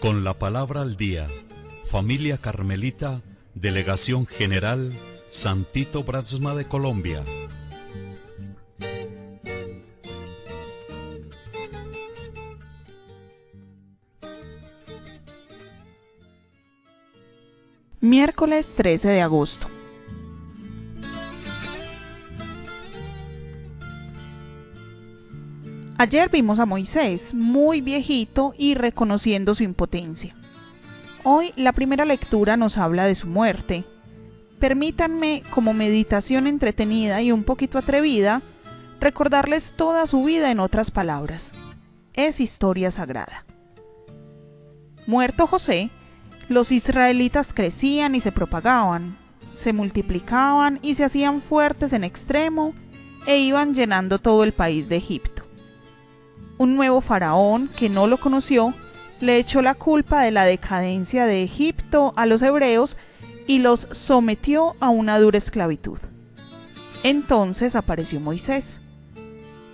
Con la palabra al día, Familia Carmelita, Delegación General, Santito Brasma de Colombia. Miércoles 13 de agosto. Ayer vimos a Moisés, muy viejito y reconociendo su impotencia. Hoy la primera lectura nos habla de su muerte. Permítanme, como meditación entretenida y un poquito atrevida, recordarles toda su vida en otras palabras. Es historia sagrada. Muerto José, los israelitas crecían y se propagaban, se multiplicaban y se hacían fuertes en extremo e iban llenando todo el país de Egipto. Un nuevo faraón, que no lo conoció, le echó la culpa de la decadencia de Egipto a los hebreos y los sometió a una dura esclavitud. Entonces apareció Moisés.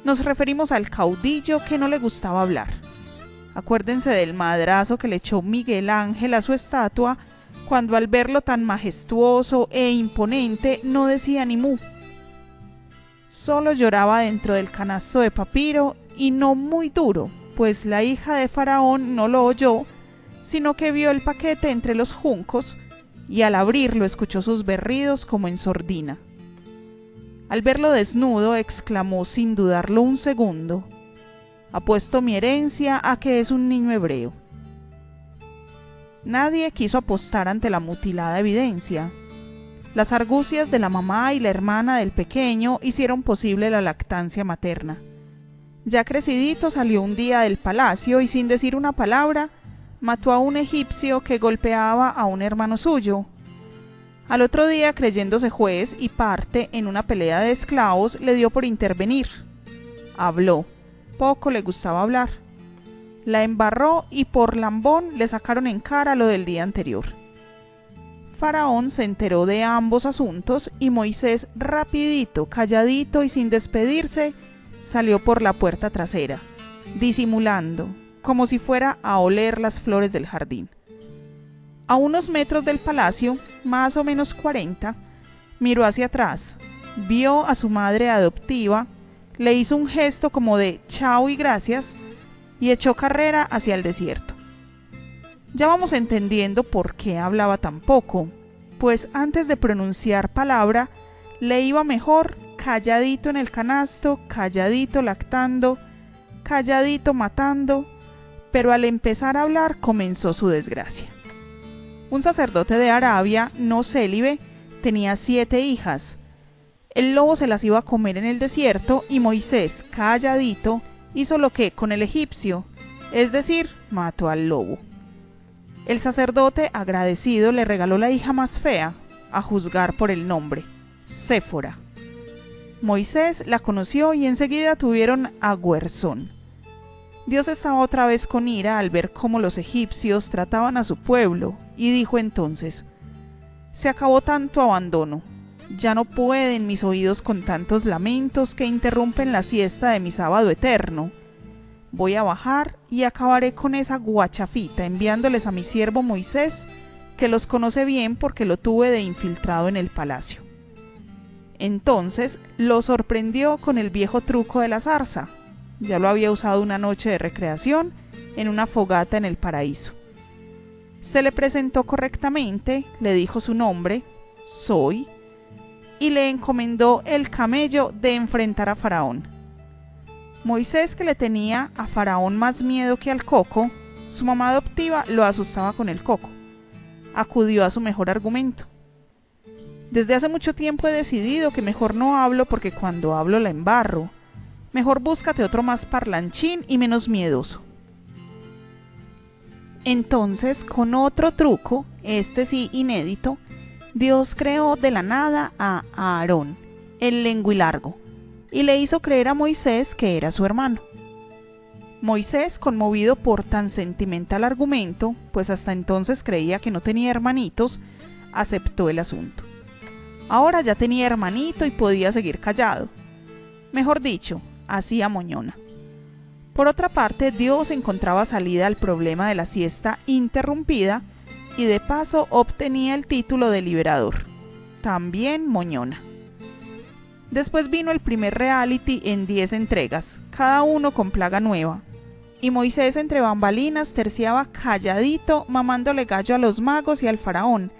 Nos referimos al caudillo que no le gustaba hablar. Acuérdense del madrazo que le echó Miguel Ángel a su estatua cuando al verlo tan majestuoso e imponente no decía ni mu. Solo lloraba dentro del canasto de papiro y no muy duro, pues la hija de Faraón no lo oyó, sino que vio el paquete entre los juncos y al abrirlo escuchó sus berridos como en sordina. Al verlo desnudo exclamó sin dudarlo un segundo: «Apuesto mi herencia a que es un niño hebreo». Nadie quiso apostar ante la mutilada evidencia. Las argucias de la mamá y la hermana del pequeño hicieron posible la lactancia materna. Ya crecidito salió un día del palacio y sin decir una palabra, mató a un egipcio que golpeaba a un hermano suyo. Al otro día, creyéndose juez y parte en una pelea de esclavos, le dio por intervenir. Habló. Poco le gustaba hablar. La embarró y por lambón le sacaron en cara lo del día anterior. Faraón se enteró de ambos asuntos y Moisés, rapidito, calladito y sin despedirse, salió por la puerta trasera, disimulando, como si fuera a oler las flores del jardín. A unos metros del palacio, más o menos 40, miró hacia atrás, vio a su madre adoptiva, le hizo un gesto como de chao y gracias y echó carrera hacia el desierto. Ya vamos entendiendo por qué hablaba tan poco, pues antes de pronunciar palabra, le iba mejor calladito en el canasto, calladito lactando, calladito matando, pero al empezar a hablar comenzó su desgracia. Un sacerdote de Arabia, no célibe, tenía 7 hijas. El lobo se las iba a comer en el desierto y Moisés, calladito, hizo lo que con el egipcio, es decir, mató al lobo. El sacerdote, agradecido, le regaló la hija más fea, a juzgar por el nombre, Séfora. Moisés la conoció y enseguida tuvieron a Guersón. Dios estaba otra vez con ira al ver cómo los egipcios trataban a su pueblo y dijo entonces: «Se acabó tanto abandono. Ya no pueden mis oídos con tantos lamentos que interrumpen la siesta de mi sábado eterno. Voy a bajar y acabaré con esa guachafita enviándoles a mi siervo Moisés, que los conoce bien porque lo tuve de infiltrado en el palacio». Entonces lo sorprendió con el viejo truco de la zarza. Ya lo había usado una noche de recreación en una fogata en el paraíso. Se le presentó correctamente, le dijo su nombre, «Soy», y le encomendó el camello de enfrentar a Faraón. Moisés, que le tenía a Faraón más miedo que al coco, su mamá adoptiva lo asustaba con el coco. Acudió a su mejor argumento: «Desde hace mucho tiempo he decidido que mejor no hablo porque cuando hablo la embarro. Mejor búscate otro más parlanchín y menos miedoso». Entonces, con otro truco, este sí inédito, Dios creó de la nada a Aarón, el lenguilargo, y le hizo creer a Moisés que era su hermano. Moisés, conmovido por tan sentimental argumento, pues hasta entonces creía que no tenía hermanitos, aceptó el asunto. Ahora ya tenía hermanito y podía seguir callado. Mejor dicho, hacía moñona. Por otra parte, Dios encontraba salida al problema de la siesta interrumpida y de paso obtenía el título de liberador. También moñona. Después vino el primer reality en 10 entregas, cada uno con plaga nueva. Y Moisés entre bambalinas terciaba calladito, mamándole gallo a los magos y al faraón,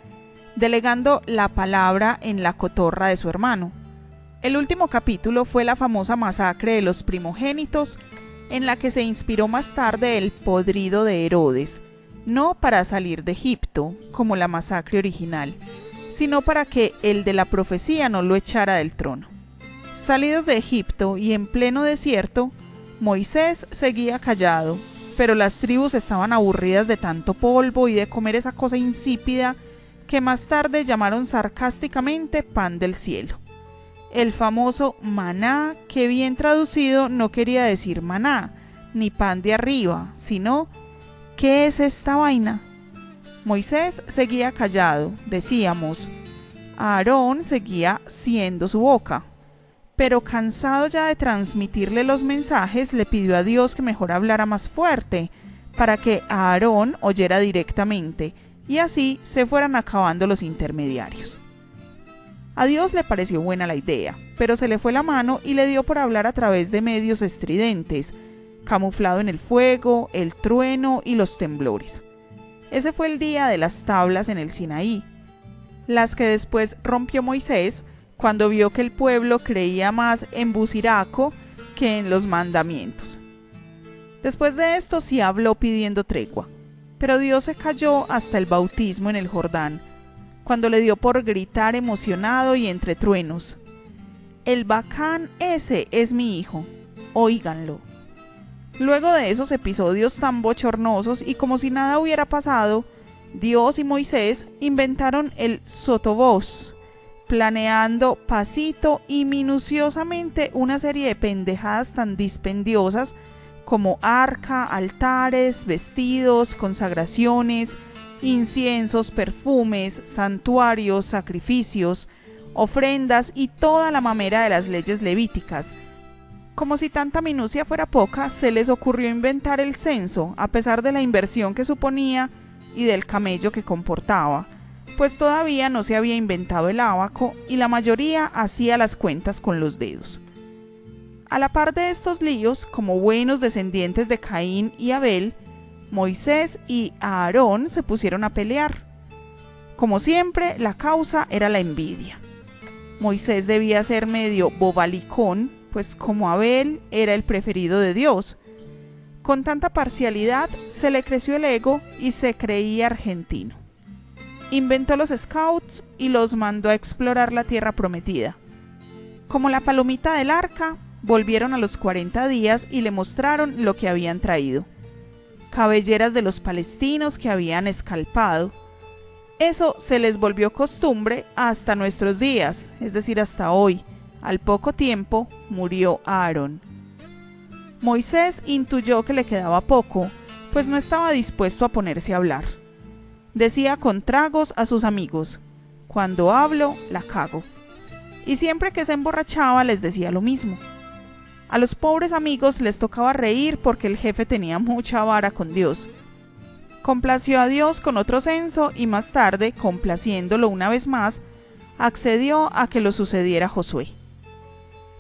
delegando la palabra en la cotorra de su hermano. El último capítulo fue la famosa masacre de los primogénitos, en la que se inspiró más tarde el podrido de Herodes, no para salir de Egipto, como la masacre original, sino para que el de la profecía no lo echara del trono. Salidos de Egipto y en pleno desierto, Moisés seguía callado, pero las tribus estaban aburridas de tanto polvo y de comer esa cosa insípida que más tarde llamaron sarcásticamente pan del cielo. El famoso maná, que bien traducido no quería decir maná, ni pan de arriba, sino ¿qué es esta vaina? Moisés seguía callado, decíamos. Aarón seguía siendo su boca. Pero cansado ya de transmitirle los mensajes, le pidió a Dios que mejor hablara más fuerte, para que Aarón oyera directamente, y así se fueran acabando los intermediarios. A Dios le pareció buena la idea, pero se le fue la mano y le dio por hablar a través de medios estridentes, camuflado en el fuego, el trueno y los temblores. Ese fue el día de las tablas en el Sinaí, las que después rompió Moisés, cuando vio que el pueblo creía más en Buciraco que en los mandamientos. Después de esto sí habló pidiendo tregua, pero Dios se calló hasta el bautismo en el Jordán, cuando le dio por gritar emocionado y entre truenos: «El bacán ese es mi hijo, óiganlo». Luego de esos episodios tan bochornosos y como si nada hubiera pasado, Dios y Moisés inventaron el sotobos, planeando pasito y minuciosamente una serie de pendejadas tan dispendiosas como arca, altares, vestidos, consagraciones, inciensos, perfumes, santuarios, sacrificios, ofrendas y toda la mamera de las leyes levíticas. Como si tanta minucia fuera poca, se les ocurrió inventar el censo, a pesar de la inversión que suponía y del camello que comportaba, pues todavía no se había inventado el ábaco y la mayoría hacía las cuentas con los dedos. A la par de estos líos, como buenos descendientes de Caín y Abel, Moisés y Aarón se pusieron a pelear. Como siempre, la causa era la envidia. Moisés debía ser medio bobalicón, pues como Abel era el preferido de Dios. Con tanta parcialidad se le creció el ego y se creía argentino. Inventó los scouts y los mandó a explorar la tierra prometida. Como la palomita del arca, volvieron a los 40 días y le mostraron lo que habían traído. Cabelleras de los palestinos que habían escalpado. Eso se les volvió costumbre hasta nuestros días, es decir, hasta hoy. Al poco tiempo murió Aarón. Moisés intuyó que le quedaba poco, pues no estaba dispuesto a ponerse a hablar. Decía con tragos a sus amigos: «Cuando hablo, la cago». Y siempre que se emborrachaba les decía lo mismo. A los pobres amigos les tocaba reír porque el jefe tenía mucha vara con Dios. Complació a Dios con otro censo y más tarde, complaciéndolo una vez más, accedió a que lo sucediera Josué.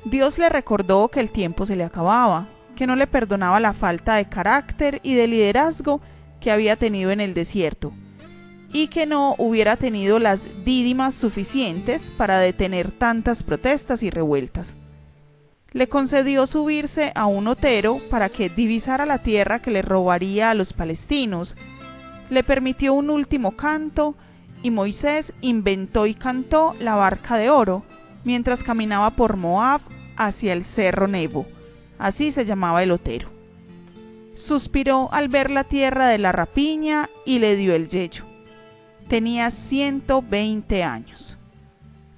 Dios le recordó que el tiempo se le acababa, que no le perdonaba la falta de carácter y de liderazgo que había tenido en el desierto, y que no hubiera tenido las dídimas suficientes para detener tantas protestas y revueltas. Le concedió subirse a un otero para que divisara la tierra que le robaría a los palestinos, le permitió un último canto, y Moisés inventó y cantó la barca de oro, mientras caminaba por Moab hacia el cerro Nebo, así se llamaba el otero. Suspiró al ver la tierra de la rapiña y le dio el yello. Tenía 120 años.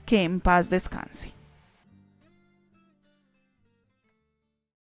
Que en paz descanse.